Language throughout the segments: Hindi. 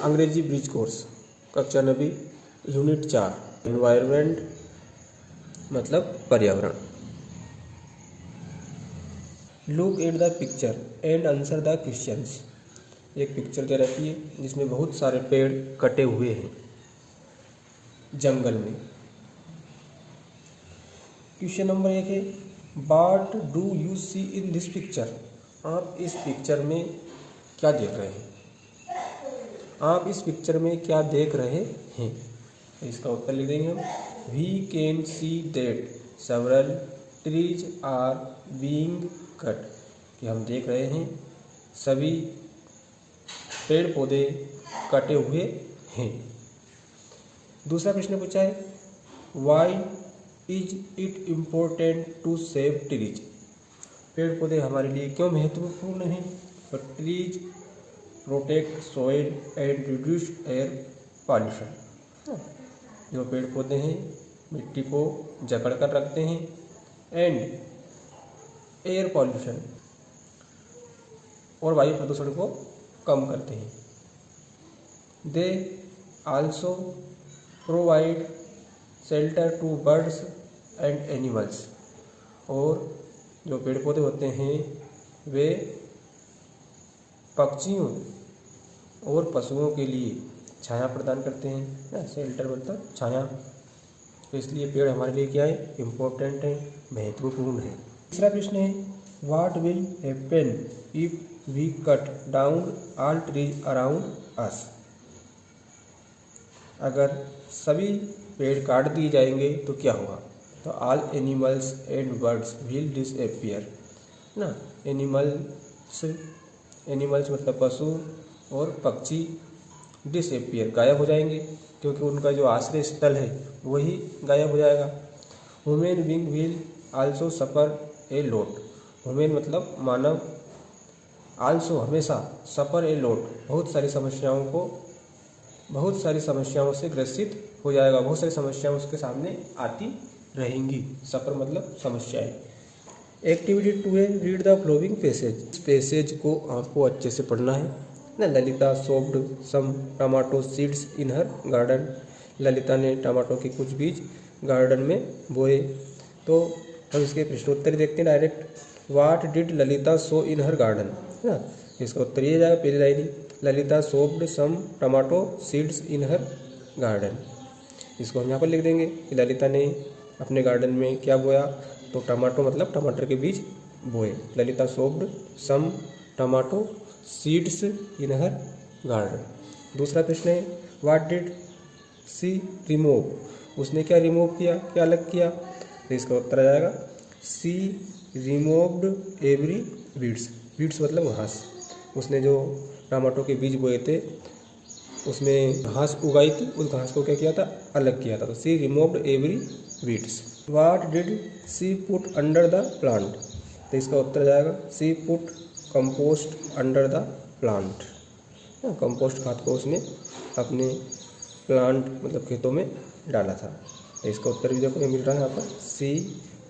अंग्रेजी ब्रिज कोर्स कक्षा 9 यूनिट 4 एनवायरनमेंट मतलब पर्यावरण। Look at the picture and answer the questions. एक पिक्चर दे रखी है जिसमें बहुत सारे पेड़ कटे हुए हैं जंगल में। क्वेश्चन नंबर 1 है what do you see in this picture. आप इस पिक्चर में क्या देख रहे हैं? आप इस पिक्चर में क्या देख रहे हैं? इसका उत्तर लिख देंगे हम। We can see that several trees are being cut. कि हम देख रहे हैं सभी पेड़ पौधे कटे हुए हैं। दूसरा प्रश्न पूछा है why is it important to save trees. पेड़ पौधे हमारे लिए क्यों महत्वपूर्ण हैं? तो trees protect soil and reduce air pollution. जो पेड़ पौधे हैं मिट्टी को जकड़ कर रखते हैं एंड एयर पॉल्यूशन और वायु प्रदूषण को कम करते हैं। They also provide shelter to birds and animals. और जो पेड़ पौधे होते हैं वे पक्षियों और पशुओं के लिए छाया प्रदान करते हैं। शेल्टर मतलब छाया। तो इसलिए पेड़ हमारे लिए क्या है? इम्पोर्टेंट है, महत्वपूर्ण है। तीसरा प्रश्न है what will happen if we cut down all trees around us. अगर सभी पेड़ काट दिए जाएंगे तो क्या होगा? तो all animals and birds will disappear ना। एनिमल्स मतलब पशु और पक्षी डिसअपियर गायब हो जाएंगे क्योंकि उनका जो आश्रय स्थल है वही गायब हो जाएगा। Human being will also suffer a lot. Human मतलब मानव, आल्सो हमेशा, सफ़र ए लॉट बहुत सारी समस्याओं से ग्रसित हो जाएगा। बहुत सारी समस्याएं उसके सामने आती रहेंगी। सफ़र मतलब समस्याएं। एक्टिविटी 2 है रीड द फ्लोइंग पैसेज। इस पैसेज को आपको अच्छे से पढ़ना है ना। Lalita sowed some tomato seeds in her garden. Lalita ने टमाटो के कुछ बीज गार्डन में बोए। तो हम इसके प्रश्नोत्तर देखते हैं direct. What did Lalita sow in her garden है ना। इसका उत्तर ये जाएगा पहली line. Lalita sowed some tomato seeds in her garden. इसको हम यहाँ पर लिख देंगे कि ललिता ने अपने गार्डन में क्या बोया? तो टमाटो मतलब टमाटर के बीज बोए। Lalita sowed some tomato seeds in her garden. दूसरा प्रश्न है व्हाट डिड सी रिमूव। उसने क्या रिमूव किया, क्या अलग किया? तो इसका उत्तर आ जाएगा सी रिमूव्ड एवरी वीड्स। वीड्स मतलब घास। उसने जो टमाटो के बीज बोए थे उसमें घास उगाई थी, उस घास को क्या किया था? अलग किया था। तो she removed every weeds. What did she put under the plant. तो इसका उत्तर जाएगा she put compost under the plant. Compost खाद को उसने अपने प्लांट मतलब खेतों में डाला था। तो इसका उत्तर भी देखो मिल रहा है यहाँ पर she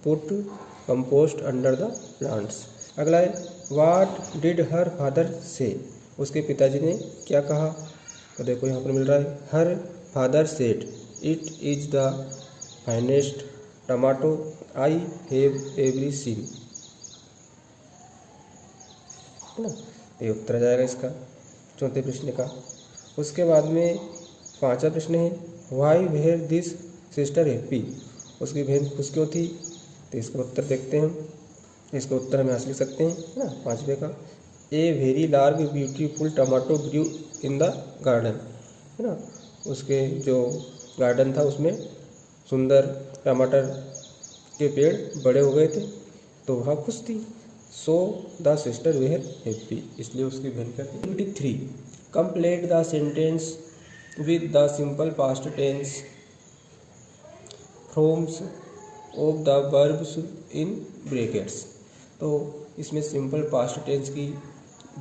put compost under the plants. अगला है व्हाट डिड हर फादर से। उसके पिताजी ने क्या कहा? तो देखो यहाँ पर मिल रहा है her father said it is the finest tomato I have every seen. है ना। ये उत्तर आ जाएगा इसका चौथे प्रश्न का। उसके बाद में पांचवा प्रश्न है why were this sister happy. उसकी बहन खुश क्यों थी? तो इसका उत्तर देखते हैं हम। इसका उत्तर हम यहाँ से लिख सकते हैं ना पाँचवें का। A very large beautiful tomato grew in the garden. है ना। उसके जो गार्डन था उसमें सुंदर टमाटर के पेड़ बड़े हो गए थे तो वह खुश थी। So the sister were happy. इसलिए उसकी बहन क्या थी? 23 complete the sentence with the simple past tense forms of the verbs in brackets. तो इसमें सिंपल पास्ट टेंस की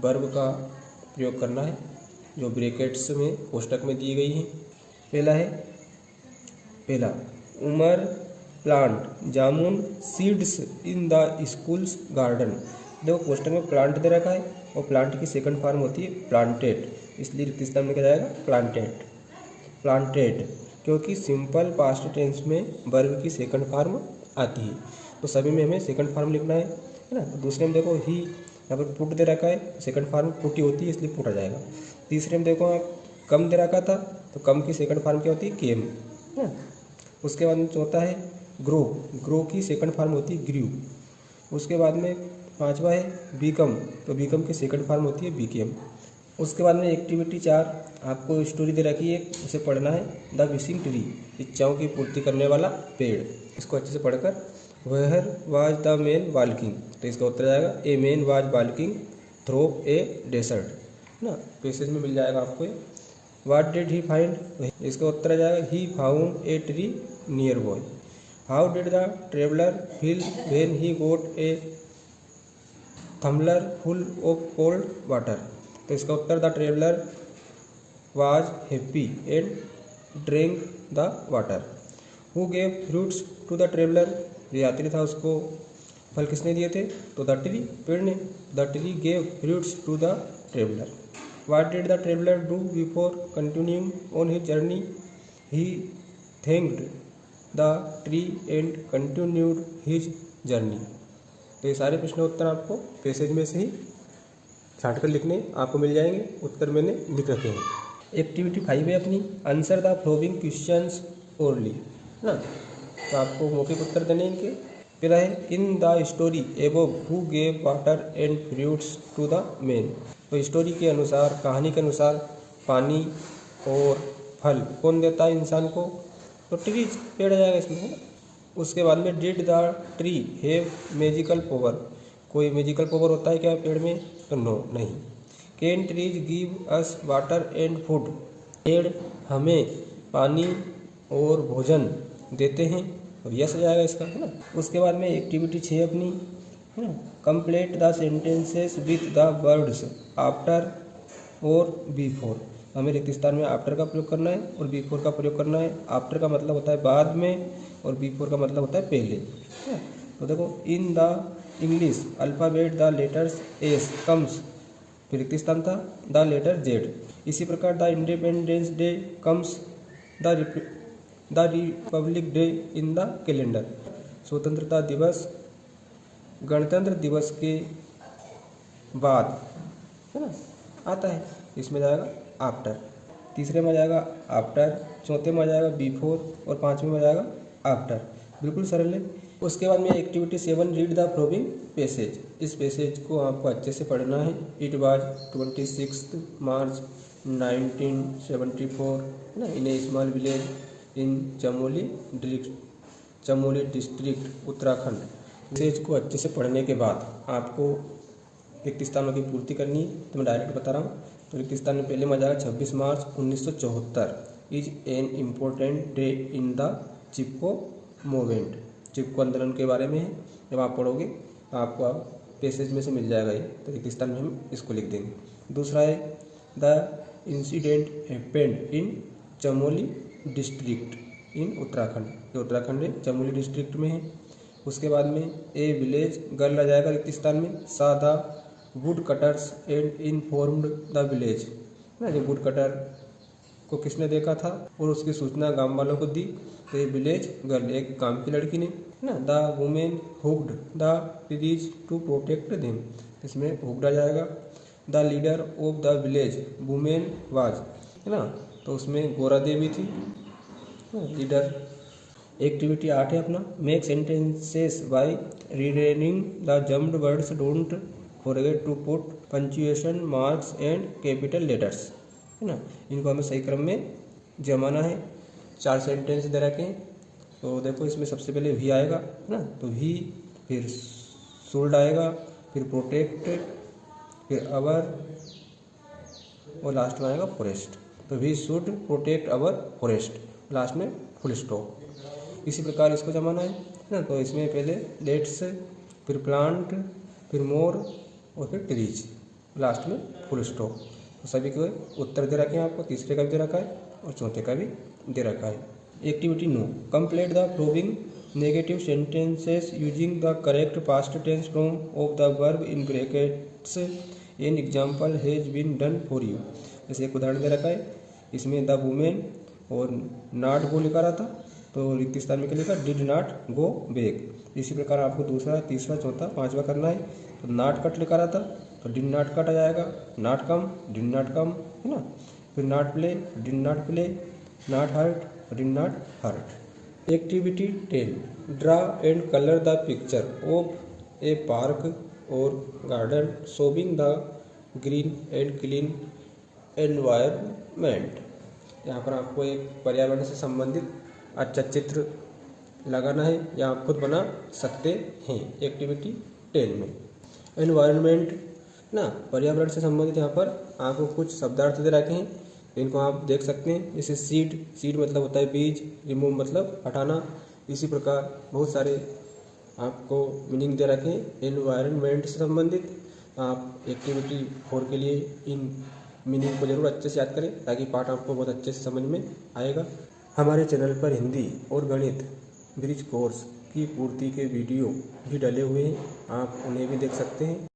वर्ब का प्रयोग करना है जो ब्रैकेट्स में कोष्टक में दी गई हैं। पहला Umar plant jamun seeds in the school's garden. देखो कोष्टक में प्लांट दे रखा है और प्लांट की सेकंड फॉर्म होती है प्लांटेड। इसलिए रिक्त स्थान में क्या जाएगा प्लांटेड। प्लांटेड क्योंकि सिंपल पास्ट टेंस में वर्ब की सेकंड फॉर्म आती है, तो सभी में हमें सेकंड फॉर्म लिखना है ना। तो दूसरे में देखो ही यहाँ पर पुट दे रखा है, सेकंड फॉर्म पुट ही होती है इसलिए पुट आ जाएगा। तीसरे में देखो कम दे रखा था तो कम की सेकंड फॉर्म क्या होती है केम ना। उसके बाद में चौथा है ग्रो, ग्रो की सेकंड फॉर्म होती है ग्रीव। उसके बाद में पांचवा है बीकम, तो बीकम की सेकंड फॉर्म होती है बीकेम। उसके बाद में एक्टिविटी 4 आपको स्टोरी दे रखी है, उसे पढ़ना है। द विशिंग ट्री, इच्छाओं की पूर्ति करने वाला पेड़। इसको अच्छे से पढ़कर where was the man walking, तो इसका उत्तर जाएगा a man was walking through a desert ना। पैसेज में मिल जाएगा आपको। व्हाट डिड ही फाइंड, इसका उत्तर आ जाएगा he found a tree nearby. How did the traveller feel when he got a tumbler full of cold water, तो इसका उत्तर the traveller was happy and drink the water. Who gave fruits to the traveller, जो यात्री था उसको फल किसने दिए थे, तो द ट्री, पेड़ ने। The tree gave fruits to the traveller. What did the traveller do before continuing on his journey, he thanked the tree and continued his journey. तो ये सारे प्रश्न उत्तर आपको पैसेज में से ही छाट कर लिखने आपको मिल जाएंगे, उत्तर मैंने लिख रखे हैं। एक्टिविटी 5 है अपनी, answer the following questions orally ना, तो आपको मौखिक उत्तर देने इनके। फिर है in the story above who gave water and fruits to the man, तो स्टोरी के अनुसार, कहानी के अनुसार पानी और फल कौन देता है इंसान को, तो ट्री, पेड़ आ जाएगा इसमें है ना। उसके बाद में did the tree have magical power, कोई मैजिकल पावर होता है क्या पेड़ में, तो नो, नहीं। Can trees give us water and food, पेड़ हमें पानी और भोजन देते हैं, और यस आ जाएगा इसका है ना। उसके बाद में एक्टिविटी 6 अपनी है ना, complete the sentences with the words after और बिफोर। हमें रिक्त स्थान में आफ्टर का प्रयोग करना है और बिफोर का प्रयोग करना है। आफ्टर का मतलब होता है बाद में और बिफोर का मतलब होता है पहले। तो देखो in the English alphabet the letters S comes, फिर रिक्त स्थान था द लेटर जेड। इसी प्रकार the independence day comes the Republic day in the calendar. स्वतंत्रता दिवस गणतंत्र दिवस के बाद है ना आता है, इसमें जाएगा आफ्टर। तीसरे में आ जाएगा आफ्टर, चौथे में आ जाएगा बिफोर और पांचवें में आ जाएगा आफ्टर। बिल्कुल सरल है। उसके बाद में activity 7 read the following passage, इस पैसेज को आपको अच्छे से पढ़ना है। इट वाज 26 मार्च 1974 है ना in a small village in Chamoli district Uttarakhand. Passage को अच्छे से पढ़ने के बाद आपको रिक्त स्थानों की पूर्ति करनी है, तो मैं डायरेक्ट बता रहा हूँ। तो रिक्त स्थान में पहले में आ जाएगा 26 March 1974 is an important day in the Chipko movement, Chipko आंदोलन के बारे में है। जब आप पढ़ोगे तो आपको पैसेज में से मिल जाएगा ये, तो रिक्त स्थान में हम इसको लिख देंगे। दूसरा है the incident happened in Chamoli district in Uttarakhand, ये उत्तराखंड है चमोली डिस्ट्रिक्ट में है। उसके बाद में ए विलेज गर्ल आ जाएगा रिक्त स्थान में, सा the wood cutters and informed the village ना, जो वुड कटर को किसने देखा था और उसकी सूचना गांव वालों को दी, तो ये विलेज गर्ल एक गांव की लड़की ने ना। The women hooked the trees to protect them, इसमें हुक्ड आ जाएगा। The leader of the village women was है ना, तो उसमें गोरा देवी थी लीडर। एक्टिविटी 8 है अपना, make sentences by rearranging the jumbled words, don't forget to put punctuation marks and capital letters है ना। इनको हमें सही क्रम में जमाना है। 4 सेंटेंस दे रखे हैं, तो देखो इसमें सबसे पहले वी आएगा है ना, तो वी, फिर शुड आएगा, फिर प्रोटेक्टेड, फिर अवर और लास्ट में आएगा फॉरेस्ट। तो we should protect our forest, last में फुल स्टॉप। इसी प्रकार इसको जमाना है ना, तो इसमें पहले लेट्स, फिर प्लांट, फिर मोर और फिर ट्रीज, लास्ट में फुल स्टॉप। तो सभी के उत्तर दे रखे हैं आपको, तीसरे का भी दे रखा है और चौथे का भी दे रखा है। Activity 9 complete the following negative sentences using the correct past tense form of the verb in brackets, an example has been done for you. जैसे एक उदाहरण दे रखा है, इसमें द वुमेन और नॉट गो लिखा रहा था, तो रिक्त स्थान में क्या लिखा, डिड नॉट गो बैक। इसी प्रकार आपको दूसरा, तीसरा, चौथा, पांचवा करना है। तो नॉट कट लिखा रहा था, तो डिड नॉट कट आ जाएगा, not come, did not come, है ना। फिर not play, did not play, not hurt, did not hurt. Activity 10, draw and colour the picture of a park और garden showing the green and clean environment. यहाँ पर आपको एक पर्यावरण से संबंधित अच्छा चित्र लगाना है या आप खुद बना सकते हैं। एक्टिविटी 10 में एनवायरनमेंट ना, पर्यावरण से संबंधित यहाँ पर आपको कुछ शब्दार्थ दे रखे हैं, इनको आप देख सकते हैं। जैसे सीड, सीड मतलब होता है बीज, रिमूव मतलब हटाना। इसी प्रकार बहुत सारे आपको मीनिंग दे रखे हैं एनवायरनमेंट से संबंधित। आप एक्टिविटी 4 के लिए इन मीनिंग को जरूर अच्छे से याद करें ताकि पाठ आपको बहुत अच्छे से समझ में आएगा। हमारे चैनल पर हिंदी और गणित ब्रिज कोर्स की पूर्ति के वीडियो भी डले हुए हैं, आप उन्हें भी देख सकते हैं।